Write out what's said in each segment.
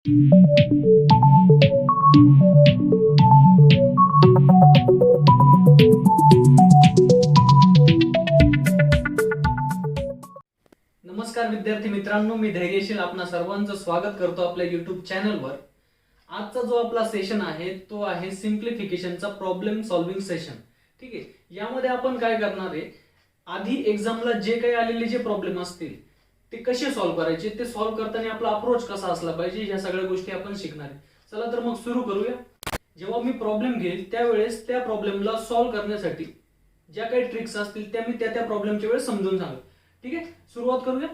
नमस्कार विद्यार्थी मित्रांनो, मी धैर्यशील आपणा सर्वांचं स्वागत करतो आपल्या YouTube चॅनलवर। आजचा जो आपला सेशन आहे तो आहे सिम्प्लिफिकेशनचा प्रॉब्लेम सॉल्व्हिंग सेशन। ठीक आहे, यामध्ये आपण काय करणार आहे, आधी एक्झामला जे काही आलेले जे प्रॉब्लेम असतील ते कसे सॉल्व्ह करायचे, ते सॉल्व्ह करताना आपला अप्रोच कसा असला पाहिजे, ह्या सगळ्या गोष्टी आपण शिकणार आहे। चला तर मग सुरू करूया। जेव्हा मी प्रॉब्लेम घेईल त्यावेळेस त्या प्रॉब्लेमला सॉल्व्ह करण्यासाठी ज्या काही ट्रिक्स असतील त्या मी त्या प्रॉब्लेमच्या वेळेस समजून सांगेन। ठीक आहे, सुरुवात करूया।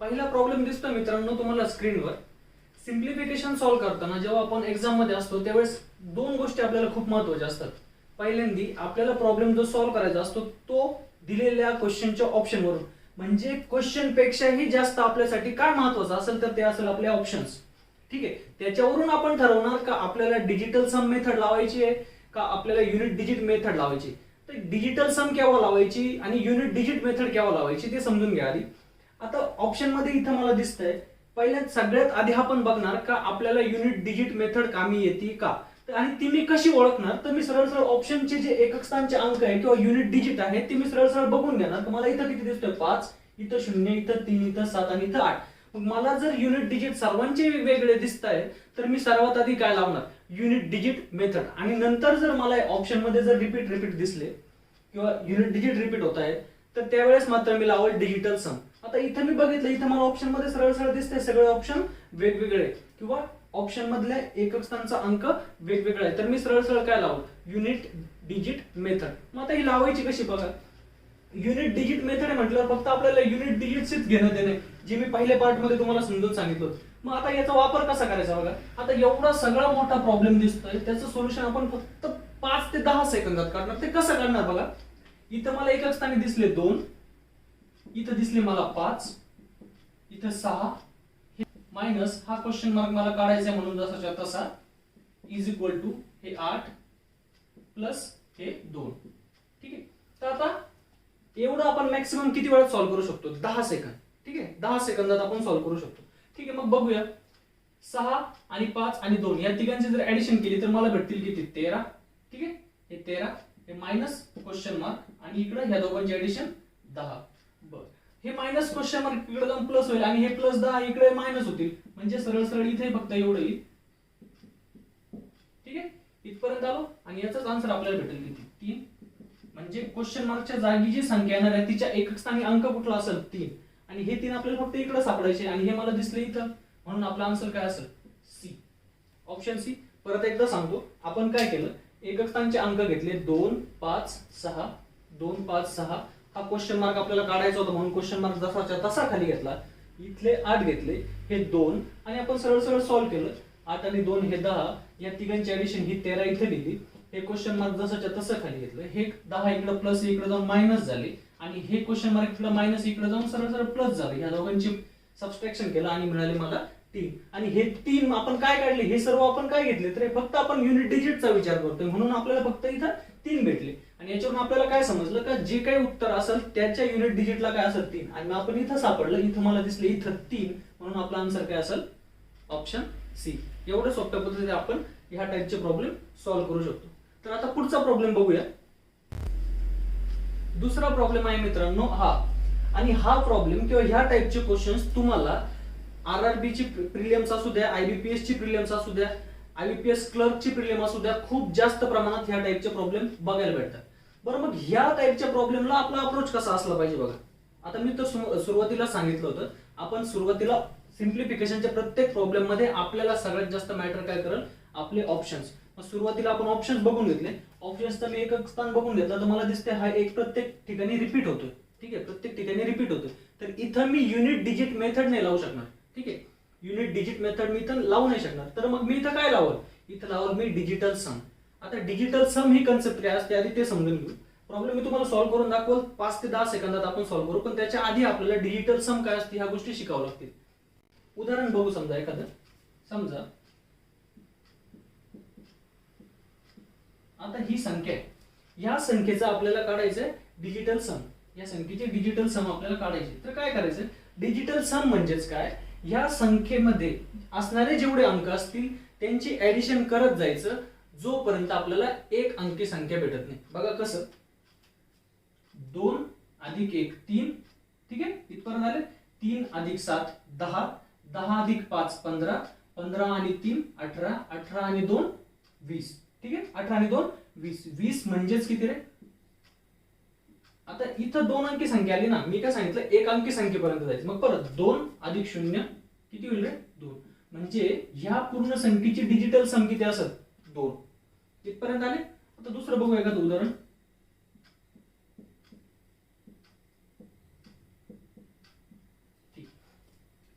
पहिला प्रॉब्लेम दिसतो मित्रांनो तुम्हाला स्क्रीनवर। सिम्प्लिफिकेशन सॉल्व्ह करताना जेव्हा आपण एक्झाम मध्ये असतो त्यावेळेस दोन गोष्टी आपल्याला खूप महत्त्वाच्या असतात। पहिल्यांदी आपल्याला प्रॉब्लेम जो सॉल्व्ह करायचा असतो तो दिलेल्या क्वेश्चनच्या ऑप्शनवरून, म्हणजे क्वेश्चन पेक्षाही जास्त आपल्यासाठी काय महत्त्वाचं असेल तर ते असेल आपले ऑप्शन्स। ठीक आहे, त्याच्यावरून आपण ठरवणार का आपल्याला डिजिटल सम मेथड लावायची आहे का आपल्याला युनिट डिजिट मेथड लावायची। तर डिजिटल सम केव्हा लावायची आणि युनिट डिजिट मेथड केव्हा लावायची ते समजून घ्या आधी। आता ऑप्शन मध्ये इथं मला दिसतंय, पहिल्यात सगळ्यात आधी आपण बघणार का आपल्याला युनिट डिजिट मेथड कामी येते का, आणि ती मी कशी ओळखणार, तर मी सरळ सरळ ऑप्शनचे जे एकक स्थानचे अंक आहे किंवा युनिट डिजिट आहे ते मी सरळ सरळ बघून घेणार। तर मला इथं किती दिसतोय, 5, इथं 0, इथं 3, इथं 7 आणि इथं 8। मग मला जर युनिट डिजिट सर्वांचे वेगवेगळे दिसताय तर मी सर्वात आधी काय लावणार, युनिट डिजिट मेथड। आणि नंतर जर मला ऑप्शन मध्ये जर रिपीट दिसले किंवा युनिट डिजिट रिपीट होत आहे तर त्यावेळेस मात्र मी लावल डिजिटल सम। आता इथं मी बघितलं, इथं मला ऑप्शन मध्ये सरळ सरळ दिसते सगळे ऑप्शन वेगवेगळे किंवा ऑप्शन मधल्या एकक स्थानचा अंक वेगवेगळा आहे, तर मी सरळ सरळ काय लावू, युनिट डिजिट मेथड। मग आता ही लावायची कशी बघा। युनिट डिजिट मेथड आहे म्हटल्यावर फक्त आपल्याला युनिट डिजिटच घेणं देणे, जे मी पहिल्या पार्ट मध्ये तुम्हाला समजून सांगितलं। मग आता याचा वापर कसा करायचा बघा। आता एवढा सगळा मोठा प्रॉब्लेम दिसतोय त्याचं सोल्युशन आपण फक्त 5 ते 10 सेकंदात काढणार। ते कसं करणार बघा। इथं मला एकक स्थानी दिसले 2, इथं दिसले मला 5, इथं 6, मायनस हा क्वेश्चन मार्क मला काढायचा म्हणून जसाच्या तसा, इज इक्वल टू हे 8 प्लस हे 2। ठीक आहे, तर आता एवढं आपण मॅक्सिमम किती वेळात सॉल्व्ह करू शकतो, 10 सेकंद। ठीक आहे, 10 सेकंदात आपण सॉल्व्ह करू शकतो। ठीक आहे, मग बघूया। 6 आणि 5 आणि 2 या तिघांची जर ऍडिशन केली तर मला भेटतील किती, 13। ठीक आहे, हे 13 हे मायनस क्वेश्चन मार्क आणि इकडे ह्या दोघांची ऍडिशन 10। बर, हे मायनस क्वेश्चन मार्क इकडे जाऊन प्लस होईल आणि हे प्लस 10 इकडे मायनस होतील, म्हणजे सरळ सरळ इथे फक्त एवढं येईल। ठीक आहे, इथपर्यंत आलो आणि याचाच आन्सर आपल्याला भेटेल किती, 3। म्हणजे क्वेश्चन मार्कच्या जागी जी संख्या येणार आहे तिच्या एकक स्थानी अंक कुठला असेल, 3, आणि हे 3 आपल्याला फक्त इकडे सापडायचे आणि हे मला दिसले इथं, म्हणून आपला आन्सर काय असेल, सी, ऑप्शन सी। परत एकदा सांगतो, आपण काय केलं, एकक स्थानचे अंक घेतले 2, 5, 6, 2, 5, 6। हा क्वेश्चन मार्क आपल्याला काढायचा होता म्हणून क्वेश्चन मार्क जसाच्या तसा खाली घेतला। इथले 8 घेतले, हे 2 आणि आपण सरळ सरळ सॉल्व्ह केलं। 8 आणि 2 हे 10, या तिघांची ऍडिशन ही 13 इथे लिहिली। हे क्वेश्चन मार्क जसाच्या तसं खाली घेतलं, हे 10 इकडे प्लस इकडे जाऊन मायनस झाले आणि हे क्वेश्चन मार्क इकडे मायनस इकडे जाऊन सरळ सरळ प्लस झाले। ह्या दोघांची सबट्रॅक्शन केलं आणि मिळाले मला 3। आणि हे 3 आपण काय काढले, हे सर्व आपण काय घेतले, तर फक्त आपण युनिट डिजिटचा विचार करतोय म्हणून आपल्याला फक्त इथं 3 भेटले। आणि याच्यावरून आपल्याला काय समजलं का जे काही उत्तर असेल त्याच्या युनिट डिजिटला काय असेल, 3। आणि आपण इथं सापडलं, इथं मला दिसले इथं 3, म्हणून आपला आन्सर काय असेल, ऑप्शन सी। एवढं सोप्या पद्धतीने आपण ह्या टाइपचे प्रॉब्लेम सॉल्व्ह करू शकतो। तर आता पुढचा प्रॉब्लेम बघूया। दुसरा प्रॉब्लेम आहे मित्रांनो हा, आणि हा प्रॉब्लेम किंवा ह्या टाइपचे क्वेश्चन्स तुम्हाला आरआरबी ची प्रिलिम्स असू द्या, आयबीपीएस ची प्रिलिम्स असू द्या, आयबीपीएस क्लर्क ची प्रिलिम असू द्या, खूप जास्त प्रमाणात ह्या टाइपचे प्रॉब्लेम बघायला भेटतात। बरं, मग ह्या टाइपच्या प्रॉब्लेमला आपला अप्रोच कसा असला पाहिजे बघा। आता मी तर सुरुवातीला सांगितलं होतं, आपण सुरुवातीला सिम्प्लिफिकेशनच्या प्रत्येक प्रॉब्लेम मध्ये आपल्याला सगळ्यात जास्त मॅटर काय करेल, आपले ऑप्शन्स। मग सुरुवातीला आपण ऑप्शन्स बघून घेतले, ऑप्शन्सचा मी एकक स्थान बघून घेतला तर मला दिसते हा एक प्रत्येक ठिकाणी रिपीट होतोय। ठीक आहे, प्रत्येक ठिकाणी रिपीट होतोय, तर इथं मी युनिट डिजिट मेथड नाही लावू शकणार। ठीक आहे, युनिट डिजिट मेथड मी इथं लावू नाही शकणार, तर मग मी इथं काय लावल, इथं लावल मी डिजिटल सम। आता डिजिटल सम ही कन्सेप्ट काय असते आधी ते समजून घेऊ। प्रॉब्लेम मी तुम्हाला सॉल्व्ह करून दाखवल, 5 ते 10 सेकंदात आपण सॉल्व्ह करू, पण त्याच्या आधी आपल्याला डिजिटल सम काय असते ह्या गोष्टी शिकाव्या लागतील। उदाहरण बघू, समजा एखादं, समजा आता ही संख्या आहे, या संख्येचा आपल्याला काढायचं आहे डिजिटल सम। या संख्येचे डिजिटल सम आपल्याला काढायचे, तर काय करायचं, डिजिटल सम म्हणजेच काय, ह्या संख्येमध्ये असणारे जेवढे अंक असतील त्यांची ऍडिशन करत जायचं जोपर्यंत आपल्याला एक अंकी संख्या भेटत नाही. बघा कसं, 2 अधिक 1 3, ठीक आहे, इथपर्यंत आले. 3 अधिक 7 10, 10 अधिक 5 15, 15 आणि 3 18, 18 आणि 2 20, ठीक आहे, 18 आणि 2 20, 20 म्हणजेच किती रे? आता इथं 2 अंकी संख्या आली ना, मी काय सांगितलं एक अंकी संख्येपर्यंत जायचं. मग परत 2 अधिक 0 किती होईल रे? 2. म्हणजे ह्या पूर्ण संख्येची डिजिटल सम किती असत? 2. इथपर्यंत आले. आता दुसरं बघूया एखादं उदाहरण.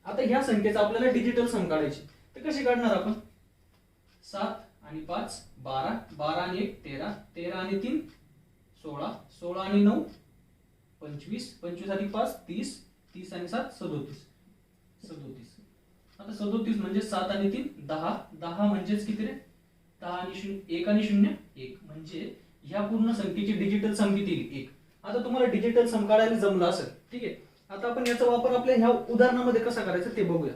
आता ह्या संख्येचा आपल्याला डिजिटल सम काढायची, तर कशी काढणार आपण? 7 आणि 5 12, 12 आणि 1 13, 13 आणि 3 16, 16 आणि 9 25, 25 अधिक 5 30, 30 आणि 7 37, 37. आता 37 म्हणजे 7 आणि 3 10, 10 म्हणजेच किती रे? 10 आणि 0 1 आणि 0 1, म्हणजे ह्या पूर्ण संख्येची डिजिटल सम किती? 1. आता तुम्हाला डिजिटल सम काढायला जमलं असेल, ठीक आहे. आता आपण याचा वापर आपल्या ह्या उदाहरणामध्ये कसा करायचा ते बघूया.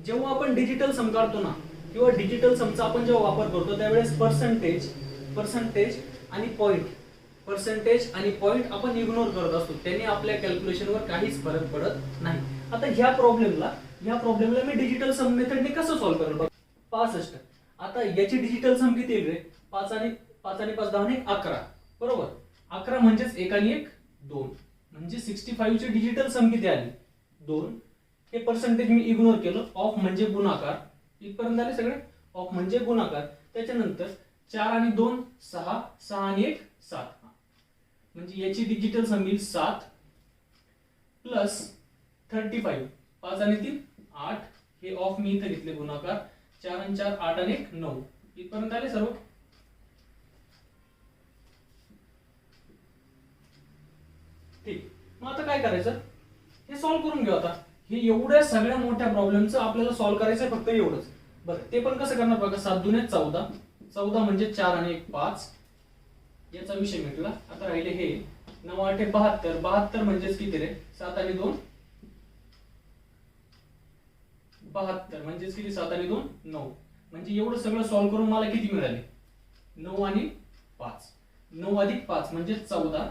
जेव्हा आपण डिजिटल सम काढतो ना, किंवा डिजिटल समचा आपण जेव्हा वापर करतो त्यावेळेस पर्सेंटेज आणि पॉइंट आपण इग्नोर करत असतो. त्याने आपल्या कॅल्क्युलेशनवर काहीच फरक पडत नाही. आता ह्या प्रॉब्लेमला मी डिजिटल सम मेथडने कसं सॉल्व्ह करेल बघा. 65. आता याची डिजिटल सम किती येईल रे? 5 आणि 5 10 आणि 11, बरोबर. 11 म्हणजेच 1 आणि 1 2, म्हणजे 65 ची डिजिटल सम किती आली? 2. हे पर्सेंटेज मी इग्नोर केलं. ऑफ म्हणजे गुणाकार, इथपर्यंत आले सगळे. ऑफ म्हणजे गुणाकार. त्याच्यानंतर 4 आणि 2 6, 6 आणि 1 7, म्हणजे याची डिजिटल सम येईल 7 प्लस 35, 5 आणि 3 8, हे ऑफ मी इथे घेतले गुणाकार. 4 आणि 4 8 आणि 1 9, इथपर्यंत आले सर्व. ठीक. मग आता काय करायचं? हे सॉल्व्ह करून घेऊ. आता हे एवढ्या सगळ्या मोठ्या प्रॉब्लेमचं आपल्याला सॉल्व्ह करायचं फक्त एवढंच. बरं, ते पण कसं करणार बघा. 7 दुने 14, 14 म्हणजे 4 आणि 1 5, याचा विषय मिटला. आता राहिले हे 9 8 72, 72 म्हणजेच किती रे? 7 आणि 2 72, म्हणजेच किती? 7 आणि 2 9, म्हणजे एवढं सगळं सॉल्व्ह करून मला किती मिळाले? 9 आणि 5, 9 अधिक 5 म्हणजे 14,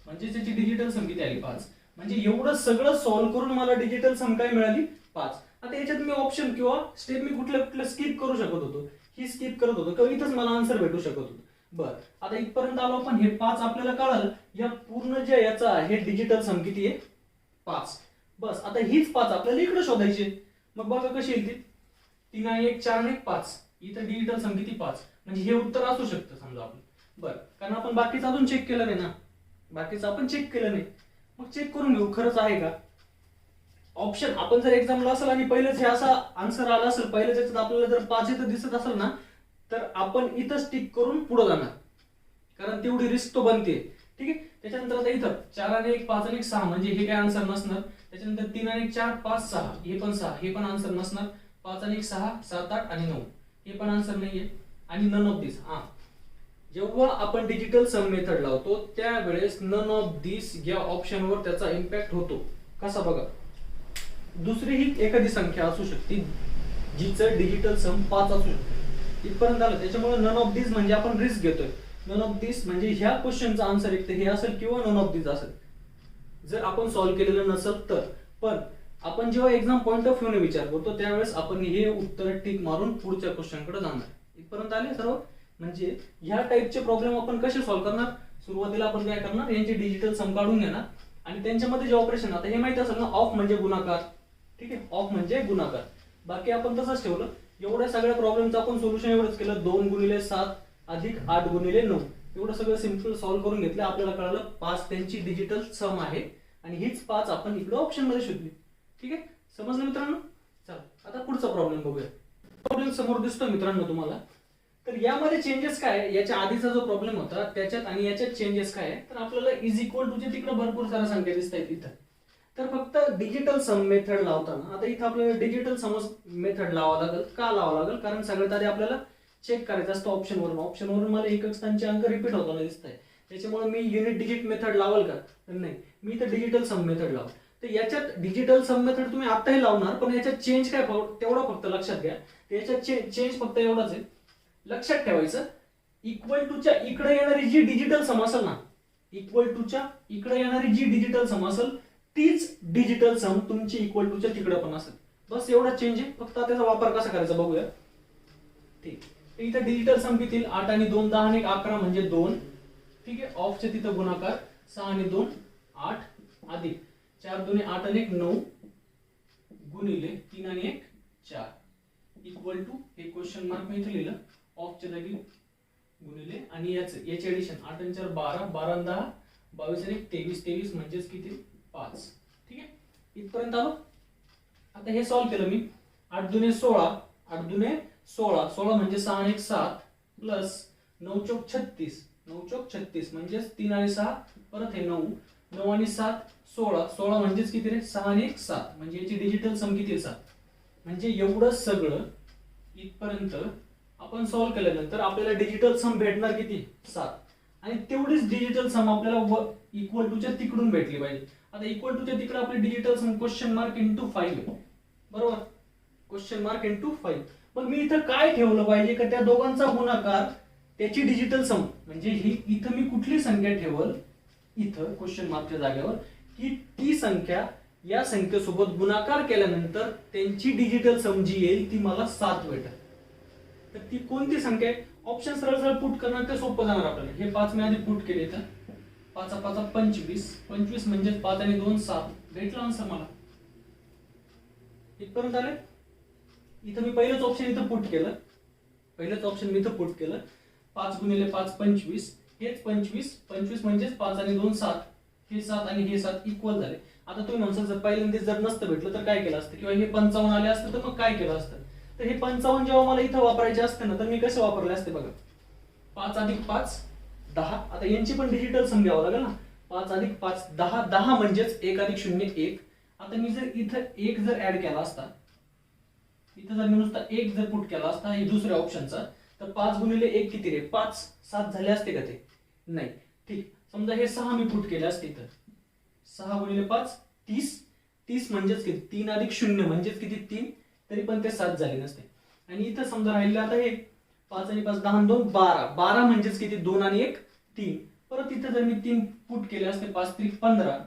म्हणजे त्याची डिजिटल सम किती आली? 5. म्हणजे एवढं सगळं सॉल्व्ह करून मला डिजिटल सम काय मिळाली? 5. आता याच्यात मी ऑप्शन किंवा स्टेप मी कुठल्या स्किप करू शकत होतो, ही स्किप करत होतो, किंवा इथंच मला आन्सर भेटू शकत होतो. बरं, आता इथपर्यंत आलो आपण. हे 5 आपल्याला कळालं. या पूर्ण जे याचा आहे डिजिटल सम किती आहे? 5. बस, आता हीच 5 आपल्याला इकडे शोधायची. मग बघा कशी येईल ती. 3 आणि 1 4 आणि 1 5, इथं डिजिटल सम किती? 5. म्हणजे हे उत्तर असू शकतं समजा आपलं. बरं, कारण आपण बाकीचं अजून चेक केलं नाही ना, बाकीचं आपण चेक केलं नाही. मग चेक करून घेऊ खरंच आहे का. ऑप्शन आपण जर एक्झामला असेल आणि पहिलेच हे असा आन्सर आला असेल, पहिलेच याच्यात आपल्याला जर 5 इथं दिसत असेल ना, तर आपण इथंच टिक करून पुढे जाणार, कारण तेवढी रिस्क तो बनते. ठीक आहे. त्याच्यानंतर आता इथं 4 आणि 1 5 आणि 1 6, म्हणजे हे काय आन्सर नसणार. त्याच्यानंतर 3 आणि 1 4 5 6, हे पण 6, हे पण आन्सर नसणार. 5 आणि 1 6 7 8 आणि 9, हे पण आन्सर नाहीये. आणि नन ऑफ दिस. जेव्हा आपण डिजिटल सम मेथड लावतो त्यावेळेस नन ऑफ दिस या ऑप्शनवर त्याचा इम्पॅक्ट होतो. कसा बघा. दुसरी ही एखादी संख्या असू शकते जिचं डिजिटल सम 5 असू शकते. इथपर्यंत आलं. त्याच्यामुळे नन ऑफ दिस म्हणजे आपण रिस्क घेतोय. नन ऑफ दिस म्हणजे ह्या क्वेश्चनचा आन्सर एक तर हे असेल किंवा नन ऑफ दिस असेल, जर आपण सॉल्व्ह केलेलं नसेल तर. पण आपण जेव्हा एक्झाम पॉइंट ऑफ व्ह्यूने विचार करतो त्यावेळेस आपण हे उत्तर टिक मारून पुढच्या क्वेश्चनकडे जाणार. इथपर्यंत आले सर्व. म्हणजे ह्या टाइपचे प्रॉब्लेम आपण कसे सॉल्व्ह करणार. सुरुवातीला आपण काय करणार, यांची डिजिटल सम काढून घेणार आणि त्यांच्यामध्ये जे ऑपरेशन, आता हे माहिती असेल ना, ऑफ म्हणजे गुणाकार. ठीक आहे, ऑफ म्हणजे गुणाकार. बाकी आपण तसंच ठेवलं. एवढ्या सगळ्या प्रॉब्लेमचं आपण सोल्युशन एवढंच केलं. 2 गुणिले 7 अधिक 8 गुणिले 9, एवढं सगळं सिंपल सॉल्व्ह करून घेतलं. आपल्याला कळलं 5 त्यांची डिजिटल सम आहे आणि हीच 5 आपण इकडे ऑप्शन मध्ये शोधली. ठीक आहे, समजलं मित्रांनो. चला आता पुढचा प्रॉब्लेम बघूया. प्रॉब्लेम समोर दिसतो मित्रांनो तुम्हाला. तर यामध्ये चेंजेस काय आहे, याच्या आधीचा जो प्रॉब्लेम होता त्याच्यात आणि याच्यात चेंजेस काय आहे. तर आपल्याला इज इक्वल टू चे तिकडे भरपूर साऱ्या संख्या दिसत आहेत इथं. तर फक्त डिजिटल सम मेथड लावताना आता इथं आपल्याला डिजिटल सम मेथड लावावं लागेल. का लावावं लागेल, कारण सगळ्यात आधी आपल्याला चेक करायचं असतं ऑप्शनवरून. ऑप्शनवरून मला एकक स्थानचे अंक रिपीट होताना दिसत आहे. त्याच्यामुळे मी युनिट डिजिट मेथड लावल का? तर नाही, मी तर डिजिटल सम मेथड लावल. तर याच्यात डिजिटल सम मेथड तुम्ही आताही लावणार, पण याच्यात चेंज काय तेवढा फक्त लक्षात घ्या. याच्यात चेंज फक्त एवढाच आहे, लक्षात ठेवायचं. इक्वल टूच्या इकडे येणारी जी डिजिटल सम असेल ना, इक्वल टूच्या इकडे येणारी जी डिजिटल सम असेल तीच डिजिटल सम तुमची इक्वल टूच्या तिकडे पण असेल. बस एवढा चेंज आहे. फक्त त्याचा वापर कसा करायचा बघूया. ठीक, इथं डिजिटल सम किती? 8 आणि 2 10 आणि 11 म्हणजे 2. ठीक आहे, ऑफचे तिथं गुणाकार 6 आणि 2 8 अधिक 4 2 8 आणि 1 9 गुणिले 3 आणि 1 4 इक्वल टू, हे क्वेश्चन मार्क मी इथे लिहिलं, ऑफच्या जागी गुणिले आणि याचे ऍडिशन 8 आणि 4 12 12 आणि 10 22 आणि 1 23 23 म्हणजेच किती? 5. ठीक आहे, इथपर्यंत आलो. आता हे सॉल्व्ह केलं मी. 8 दुने 16 8 दुने 16 16 म्हणजे 6 आणि 1 7 प्लस 9 चौक 36 9 चौक 36 म्हणजेच 3 आणि 6 परत हे 9 9 आणि 7 16 16 म्हणजेच किती रे? 6 आणि 1 7 म्हणजे याची डिजिटल सम किती? 7. म्हणजे एवढं सगळं इथपर्यंत आपण सॉल्व्ह केल्यानंतर आपल्याला डिजिटल सम भेटणार किती? 7. आणि तेवढीच डिजिटल सम आपल्याला इक्वल टूच्या तिकडून भेटली पाहिजे. आता इक्वल टूच्या तिकडे आपली digital sum question mark into 5 आहे, बरोबर? Question mark into 5. मग मी इथं काय ठेवलं पाहिजे? का त्या दोघांचा गुणाकार त्याची डिजिटल सम, म्हणजे ही इथं मी कुठली संख्या ठेवल इथं क्वेश्चन मार्कच्या जागेवर, की ती संख्या या संख्येसोबत गुणाकार केल्यानंतर त्यांची डिजिटल सम जी येईल ती मला 7 भेटेल. तर ती कोणती संख्या आहे? ऑप्शन सरळ सरळ पुट करणार ते सोपं जाणार आपल्याला. हे 5 मी आधी पुट केले, तर 5 5 25 25 म्हणजे 5 आणि 2 7 भेटला आन्सर मला. इथपर्यंत आले. इथं मी पहिलंच ऑप्शन इथं पुट केलं, पहिलंच ऑप्शन मी इथं पुट केलं. 5 गुणिले 5 25, हेच 25 25 म्हणजेच 5 आणि 2 7, हे 7 आणि हे 7 इक्वल झाले. आता तुम्ही म्हणसाल जर पहिल्यांदा जर नसतं भेटलं तर काय केलं असतं, किंवा हे 55 आले असतं तर मग काय केलं असतं. तर हे 55 जेव्हा मला इथं वापरायचे असते ना, तर मी कसे वापरले असते बघा. 5 अधिक 5 10. आता यांची पण डिजिटल सम घ्यावं लागेल ना. 5 अधिक 5 10 10 म्हणजेच 1 अधिक 0 1. आता मी जर इथं 1 जर ऍड केला असता, इथं जर मी नुसता 1 जर पुट केला असता हे दुसऱ्या ऑप्शनचा, तर 5 गुणिले 1 किती रे? 5 7 झाले असते का ते? नाही. ठीक, समजा हे 6 मी पुट केले असते इथं. 6 गुणिले 5 30 30 म्हणजेच किती? 3 अधिक 0 म्हणजेच किती? 3. तरी पण ते 7 झाले नसते. आणि इथं समजा राहिले आता हे 5 आणि 5 10 आणि 2 12 12 म्हणजेच किती? 2 आणि 1 3. परत इथं जर मी 3 पुट केले असते 5 3 15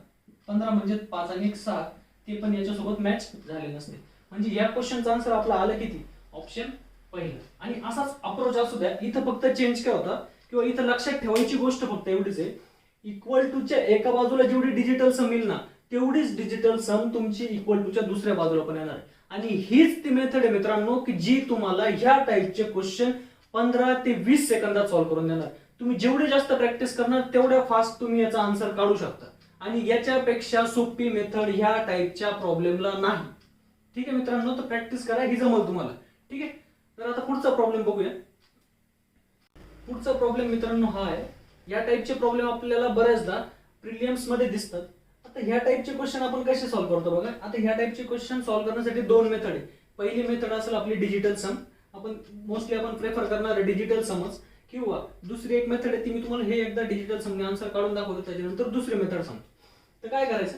15 म्हणजे 5 आणि 1 7, ते पण याच्यासोबत मॅच झाले नसते. म्हणजे या क्वेश्चनचा आन्सर आपला आला किती? ऑप्शन पहिलं. आणि असाच अप्रोच असू द्या. इथं फक्त चेंज काय होता, किंवा इथं लक्षात ठेवायची गोष्ट फक्त एवढीच आहे, इक्वल टूच्या एका बाजूला जेवढी डिजिटल सम येईल ना, तेवढीच डिजिटल सम तुमची इक्वल टूच्या दुसऱ्या बाजूला पण येणार. आणि हीच ती मेथड आहे मित्रांनो, की जी तुम्हाला ह्या टाईपचे क्वेश्चन 15 ते 20 सेकंदात सॉल्व्ह करून देणार. तुम्ही जेवढी जास्त प्रॅक्टिस करणार तेवढ्या फास्ट तुम्ही याचा आन्सर काढू शकता. आणि याच्यापेक्षा सोपी मेथड ह्या टाईपच्या प्रॉब्लेमला नाही. ठीक आहे मित्रांनो, तर प्रॅक्टिस करा, ही जमल तुम्हाला. ठीक आहे, तर आता पुढचा प्रॉब्लेम बघूया. पुढचा प्रॉब्लेम मित्रांनो हा आहे. या टाईपचे प्रॉब्लेम आपल्याला बऱ्याचदा प्रिलिम्स मध्ये दिसतात. आता ह्या टाईपचे क्वेश्चन आपण कसे सॉल्व्ह करतो बघा. आता ह्या टाईपचे क्वेश्चन सॉल्व्ह करण्यासाठी 2 मेथड आहे. पहिली मेथड असेल आपली डिजिटल सम. आपण मोस्टली प्रेफर करणार डिजिटल समच. किंवा दुसरी एक मेथड आहे ती मी तुम्हाला हे एकदा डिजिटल समने आन्सर काढून दाखवतो, त्याच्यानंतर दुसरी मेथड सांग. तर काय करायचं?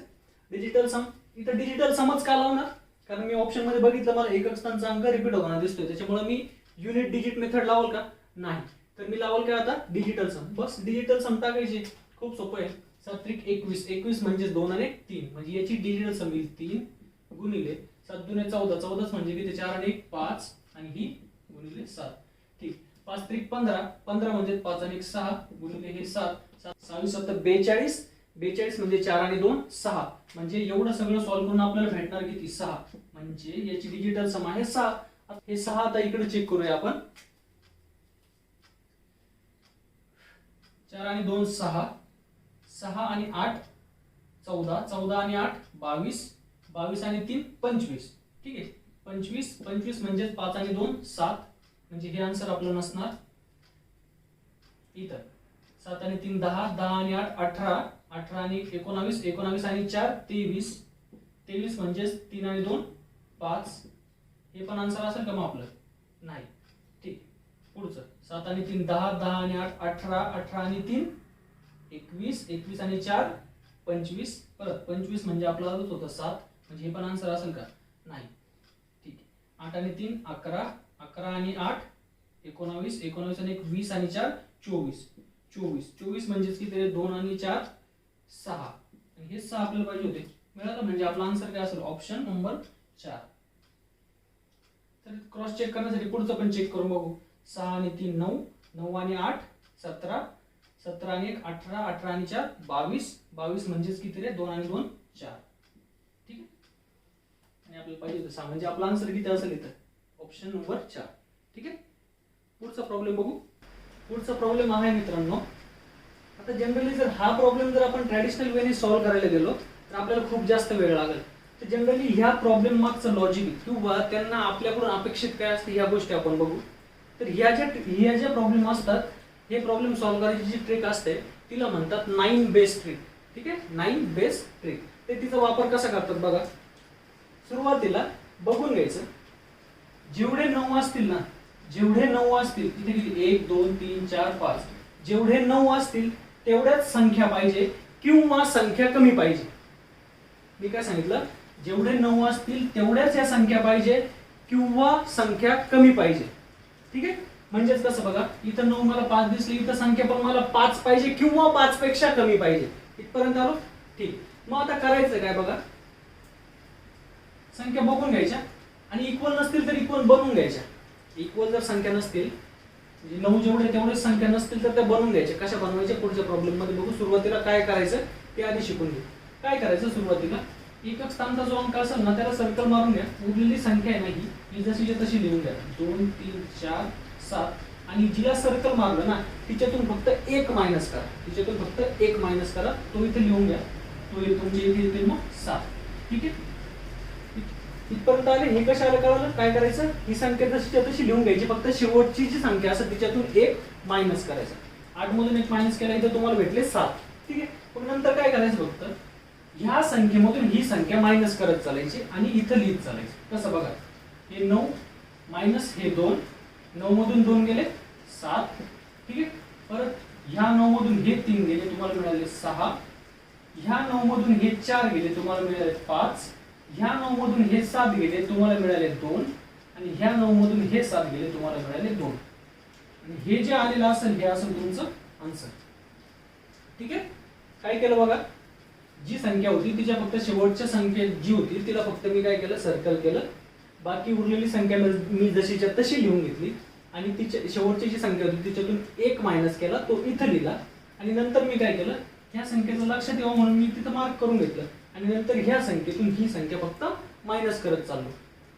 डिजिटल सम. इथं डिजिटल समच का लावणार? कारण मी ऑप्शन मध्ये बघितलं मला एकक स्थानचा अंक रिपीट होताना दिसतोय, त्याच्यामुळे मी युनिट डिजिट मेथड लावल का? नाही. तर मी लावल काय आता? डिजिटल सम. बस डिजिटल सम टाकायची. खूप सोपं आहे. 7 त्रिक 21 21 म्हणजे 2 आणि 1 3, म्हणजे याची डिजिटल सम येईल 3 गुणिले 7 दुने 14 14 म्हणजे किती? 4 आणि 1 5 आणि ही गुणिले 7. ठीक, 5 त्रिक 15 15 म्हणजे 5 आणि 1 6 गुणिले हे 7 7 7 42 42 म्हणजे 4 आणि 2 6. म्हणजे एवढं सगळं सॉल्व्ह करून आपल्याला भेटणार किती? 6. म्हणजे याची डिजिटल सम आहे 6. हे 6 आता इकडे चेक करूया आपण. 4 आणि 2 6 6 आणि 8 14 14 आणि 8 22 22 आणि 3 25. ठीक आहे, 25 25 म्हणजे 5 आणि 2 7, म्हणजे हे आन्सर आपलं नसणार. इथं 7 आणि 3 10 10 आणि 8 18 18 आणि 19 19 आणि 4 23 23 म्हणजे 3 आणि 2 5. हे पण आन्सर असेल का मग आपलं? नाही. ठीक, पुढचं 7 आणि 3 10 10 आणि 8 18 18 आणि 3 21, 21 आणि 4 25, परत 25 म्हणजे आपला होतं 7, म्हणजे हे पण आन्सर असेल का? नाही. ठीक आहे. 8 आणि 3 11, 11 आणि 8 19, 19 आणि 1 20 आणि 4 24, 24, 24 म्हणजेच किती? 2 आणि 4 6, आणि हे 6 आपल्याला पाहिजे होते. मिळालं, म्हणजे आपला आन्सर काय असेल? Option number 4. तर क्रॉस चेक करण्यासाठी पुढचं पण चेक करून बघू. 6 आणि 3 9, 9 आणि 8 17, 17 आणि 1 18, 18 आणि 4 22, 22 म्हणजेच किती रे? 2 आणि 2 4. ठीक आहे. आणि आपल्याला पाहिजे होतं 6, म्हणजे आपला आन्सर किती असेल इथं? Option number 4. ठीक आहे. पुढचा प्रॉब्लेम बघू. पुढचा प्रॉब्लेम आहे मित्रांनो, आता जनरली जर हा प्रॉब्लेम जर आपण ट्रॅडिशनल वेने सॉल्व्ह करायला गेलो तर आपल्याला खूप जास्त वेळ लागेल. तर जनरली ह्या प्रॉब्लेम मागचं लॉजिक किंवा त्यांना आपल्याकडून अपेक्षित काय असते ह्या गोष्टी आपण बघू. तर ह्या ज्या प्रॉब्लेम असतात, हे प्रॉब्लेम सॉल्व्ह करायची जी ट्रिक असते तिला म्हणतात 9 बेस ट्रिक. ठीक आहे, 9 बेस ट्रिक. ते तिचा वापर कसा करतात बघा. सुरुवातीला बघून घ्यायचं, जेवढे 9 असतील ना, जेवढे 9 असतील, इथे किती 1 2 3 4 5, जेवढे 9 असतील तेवढ्याच संख्या पाहिजे किंवा संख्या कमी पाहिजे. मी काय सांगितलं? जेवढे 9 असतील तेवढ्याच या संख्या पाहिजे किंवा संख्या कमी पाहिजे. ठीक आहे, म्हणजेच कसं बघा, इथं 9 मला 5 दिसली, इथं संख्या पण मला 5 पाहिजे किंवा 5 पेक्षा कमी पाहिजे. इथपर्यंत आलो. ठीक. मग आता करायचं काय बघा, संख्या बघून घ्यायच्या आणि इक्वल नसतील तर इक्वल बनवून घ्यायच्या. इक्वल जर संख्या नसतील, म्हणजे 9 जेवढे तेवढेच संख्या नसतील तर त्या बनवून घ्यायच्या. कशा बनवायच्या पुढच्या प्रॉब्लेम मध्ये बघू. सुरुवातीला काय करायचं ते आधी शिकून घेऊ. काय करायचं, सुरुवातीला एकक स्थानचा जो अंक असेल ना त्याला सर्कल मारून घ्या. उरलेली संख्या आहे ना ही जशीच्या तशी लिहून घ्या. 2 3 4 7, आणि जिला सर्कल मारलं ना तिच्यातून फक्त 1 मायनस करा. तिच्यातून फक्त 1 मायनस करा. तो इथे लिहून घ्या. तो तुमच्या इथे येतील मग 7. ठीक आहे, इथपर्यंत आले. हे कशाला कळलं? काय करायचं, ही संख्या जशीच्या तशी लिहून घ्यायची, फक्त शेवटची जी संख्या असेल तिच्यातून 1 मायनस करायचं. 8 मधून 1 मायनस केला, इथे तुम्हाला भेटले 7. ठीक आहे, पण नंतर काय करायचं, फक्त ह्या संख्येमधून ही संख्या मायनस करत चालायची आणि इथं लिहित चालायची. कसं बघा, हे 9 मायनस हे 2, 9 मधून 2 गेले 7. ठीक आहे, परत ह्या 9 मधून हे 3 गेले, तुम्हाला मिळाले 6. ह्या 9 मधून हे 4 गेले, तुम्हाला मिळाले 5. ह्या 9 मधून हे 7 गेले, तुम्हाला मिळाले 2. आणि ह्या 9 मधून हे 7 गेले, तुम्हाला मिळाले 2. आणि हे जे आलेलं असेल हे असेल तुमचं आन्सर. ठीक आहे, काय केलं बघा, जी संख्या होती तिच्या फक्त शेवटच्या संख्या जी होती तिला फक्त मी काय केलं, सर्कल केलं. बाकी उरलेली संख्या मी जशीच्या तशी लिहून घेतली आणि तिच्या शेवटची जी संख्या होती तिच्यातून 1 मायनस केला, तो इथं लिहिला. आणि नंतर मी काय केलं, ह्या संख्येचं लक्षात यावं म्हणून मी तिथं मार्क करून घेतलं. आणि नंतर ह्या संख्येतून ही संख्या फक्त मायनस करत चाललो.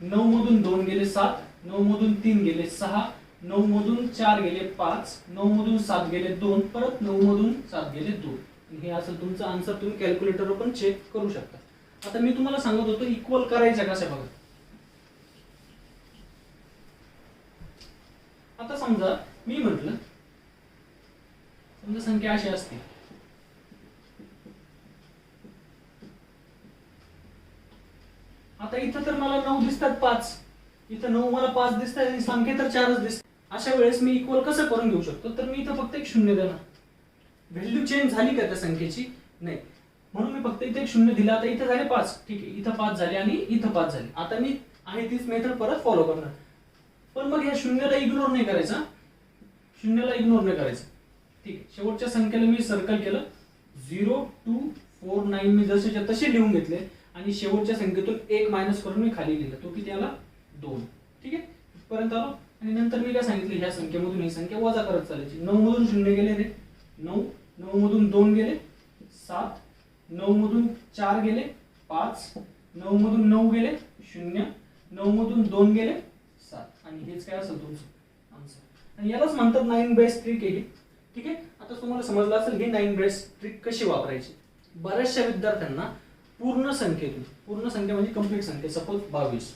9 मधून 2 गेले 7, 9 मधून 3 गेले 6, 9 मधून 4 गेले 5, 9 मधून 7 गेले 2, परत 9 मधून 7 गेले 2. हे असेल तुमचं आन्सर. तुम्ही कॅल्क्युलेटरवर पण चेक करू शकता. आता मी तुम्हाला सांगत होतो इक्वल करायच्या कशा बघा. आता समजा मी म्हटलं, समजा संख्या अशी असते, आता इथं तर मला 9 दिसतात 5, इथं 9 मला 5 दिसतात आणि संख्या तर 4च दिसतात. अशा वेळेस मी इक्वल कसं करून घेऊ शकतो, तर मी इथं फक्त एक 0 देणार. व्हॅल्यू चेंज झाली का त्या संख्येची? नाही, म्हणून मी फक्त इथे एक 0 दिला. आता इथं झाले 5. ठीक आहे, इथं 5 झाले आणि इथं 5 झाले. आता मी आहे तीच मेथड परत फॉलो करणार. पण मग ह्या 0ला इग्नोर नाही करायचा, 0ला इग्नोर नाही करायचं. ठीक आहे, शेवटच्या संख्येला मी सर्कल केलं. 0 2 4 9 मी जसेच्या तसे लिहून घेतले आणि शेवटच्या संख्येतून 1 मायनस करून मी खाली लिहिलं. तो किती आला? 2. ठीक आहे, इथपर्यंत आलो. आणि नंतर मी काय सांगितलं, ह्या संख्येमधून ही संख्या वजा करत चालायची. 9 मधून 0 गेले रे 9, 9 मधून 2 गेले 7, 9 मधून 4 गेले 5, 9 मधून 9 गेले 0, 9 मधून 2 गेले 7. आणि हेच काय असेल तुमचं आन्सर. आणि यालाच म्हणतात 9 बेस ट्रिक आहे. ठीक आहे, आता तुम्हाला समजलं असेल ही 9 बेस ट्रिक कशी वापरायची. बऱ्याचशा विद्यार्थ्यांना पूर्ण संख्येतून, पूर्ण संख्या म्हणजे कंप्लीट संख्या, सपोज 22,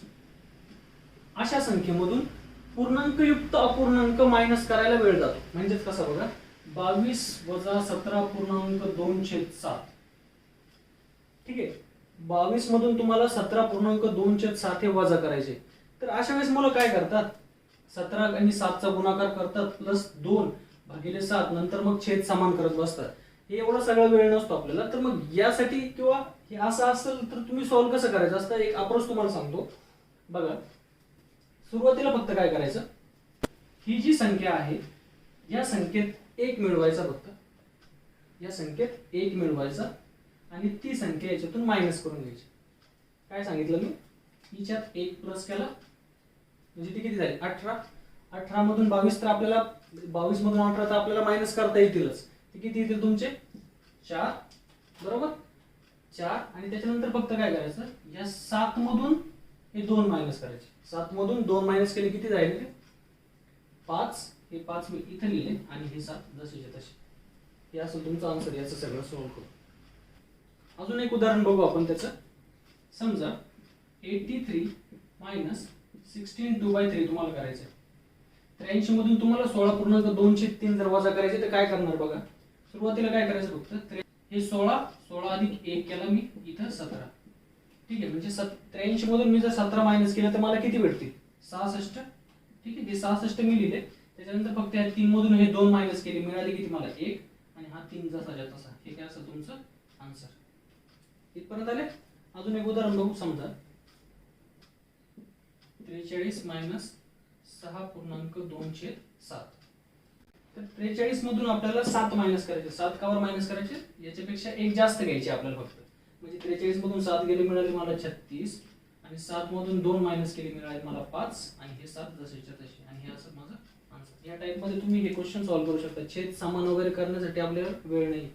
अशा संख्येमधून पूर्णांकयुक्त अपूर्णांक मायनस करायला वेळ जातो. म्हणजेच कसं बघा, 22 वजा 17.2/7. ठीक आहे, 22 मधून तुम्हाला 17.2/7 हे वजा करायचे. तर अशा वेळेस मुलं काय करतात, 17 आणि 7चा गुणाकार करतात प्लस 2 भागिले 7, नंतर मग छेद समान करत बसतात. हे एवढा सगळा वेळ नसतो आपल्याला. तर मग यासाठी किंवा हे असं असेल तर तुम्ही सॉल्व्ह कसं करायचं असतं, एक अप्रोच तुम्हाला सांगतो बघा. सुरुवातीला फक्त काय करायचं, ही जी संख्या आहे या संख्येत 1 मिळवायचा, फक्त या संख्येत 1 मिळवायचा आणि ती संख्या याच्यातून मायनस करून घ्यायची. काय सांगितलं मी, हिच्यात 1 प्लस केला म्हणजे ती किती झाली 18. 18 मधून 22 तर आपल्याला 22 मधून 18 तर आपल्याला मायनस करता येतीलच. ते किती येतील तुमचे 4 बरोबर 4. आणि त्याच्यानंतर फक्त काय करायचं, या 7 मधून हे 2 मायनस करायचे. 7 मधून 2 मायनस केले किती जाईल 5. हे 5 मी इथे लिहिले आणि हे 7 जसेचे तसे. हे असेल तुमचं आन्सर. याचं सगळं सॉल्व्ह करू. अजून एक उदाहरण बघू आपण त्याचं. समजा 83 मायनस 16 2/3 तुम्हाला करायचं. 83 मधून तुम्हाला 16.2/3 जर वजा करायचे तर काय करणार बघा. सुरुवातीला काय करायचं फक्त हे 16 अधिक 1 केला मी इथं 17. ठीक आहे, म्हणजे 83 मधून मी जर 17 मायनस केलं तर मला किती भेटतील 66. ठीक आहे, हे 66 मी लिहिले. त्याच्यानंतर फक्त या 3 मधून हे 2 मायनस केले, मिळाले किती मला 1. आणि हा 3 जसाच्या तसा. हे काय असेल तुमचं आन्सर. इथपर्यंत आले. अजून एक उदाहरण बघू. समजा 43 मायनस 6.2/7. तर 43 मधून आपल्याला 7 मायनस करायचे. 7 कावर मायनस करायचे, याच्यापेक्षा 1 जास्त घ्यायचे आपल्याला फक्त. म्हणजे 43 मधून 7 गेले मिळाले मला 36 आणि 7 मधून 2 मायनस केले मिळाले मला 5 आणि हे 7 जसेच्या तसे. आणि हे असं माझं आन्सर. या टाइप मध्ये तुम्ही हे क्वेश्चन सॉल्व्ह करू शकता. छेद सामान वगैरे करण्यासाठी आपल्याला वेळ नाही.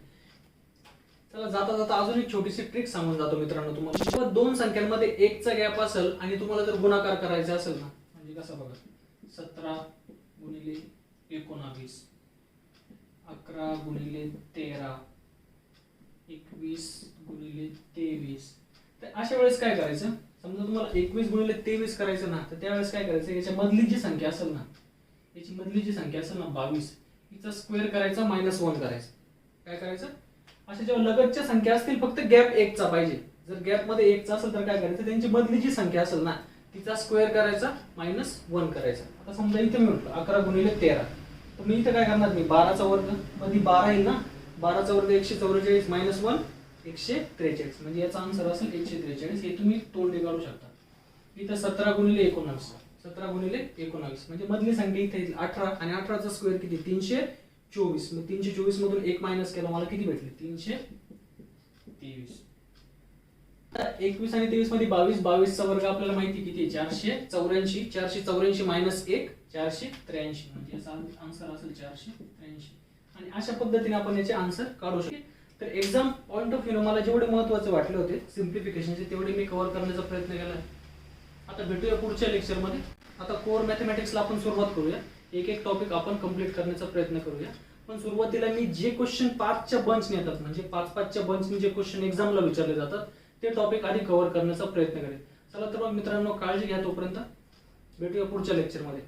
चला जाता जाता अजून एक छोटीशी ट्रिक सांगून जातो मित्रांनो तुम्हाला. जेव्हा दोन संख्यांमध्ये 1 चा गॅप असेल आणि तुम्हाला जर गुणाकार करायचा असेल ना, म्हणजे कसं बघा 17 गुणिले 19 11 गुणिले 13 21 गुणिले 23. तर अशा वेळेस काय करायचं, समजा तुम्हाला 21 गुणिले 23 करायचं ना, तर त्यावेळेस काय करायचं, याच्या मधली जी संख्या असेल ना, याची मधली जी संख्या असेल ना 22, हिचा स्क्वेअर करायचा -1 करायचं. काय करायचं, अशा जेव्हा लगतच्या संख्या असतील फक्त गॅप 1 चा पाहिजे. जर गॅप मध्ये 1 चा असेल तर काय करायचं, त्यांची मधली जी संख्या असेल ना तिचा स्क्वेअर करायचा -1 करायचा. आता समजा इथे मी म्हटलं 11 गुणिले 13, तर मी इथे काय करणार, मी 12 चा वर्ग मध्ये 12 येईल ना, 12 चा वर्ग 144 -1 143, म्हणजे याचा आन्सर असेल 143. हे तुम्ही तोंडी काढू शकता. इथं 17 गुणिले 19 17 गुणिले 19 म्हणजे मधली संख्या इथे येईल 18 आणि 18 चा स्क्वेअर किती 324. मग 324 मधून 1 मायनस केला मला किती भेटले 323. 21 आणि 23 मध्ये 22 चा वर्ग आपल्याला माहिती किती आहे 484. 484 -1 483, म्हणजे याचा आन्सर असेल 483. आणि अशा पद्धतीने आपण याचे आन्सर काढू शकतो. तर एक्झाम पॉइंट ऑफ व्ह्यू मला जेवढे महत्त्वाचे वाटले होते सिम्प्लिफिकेशनचे तेवढे मी कव्हर करण्याचा प्रयत्न केला. आता भेटूया पुढच्या लेक्चर मध्ये. आता कोर मॅथमॅटिक्सला आपण सुरुवात करूया. एक एक टॉपिक आपण कंप्लीट करण्याचा प्रयत्न करूया. पण सुरुवातीला मी जे क्वेश्चन 5च्या बंचने येतात, म्हणजे 5-5च्या बंचने जे क्वेश्चन एक्झामला विचारले जातात ते टॉपिक आधी कव्हर करण्याचा प्रयत्न करेल. चला तर मग मित्रांनो, काळजी घ्या. तोपर्यंत भेटूया पुढच्या लेक्चर मध्ये.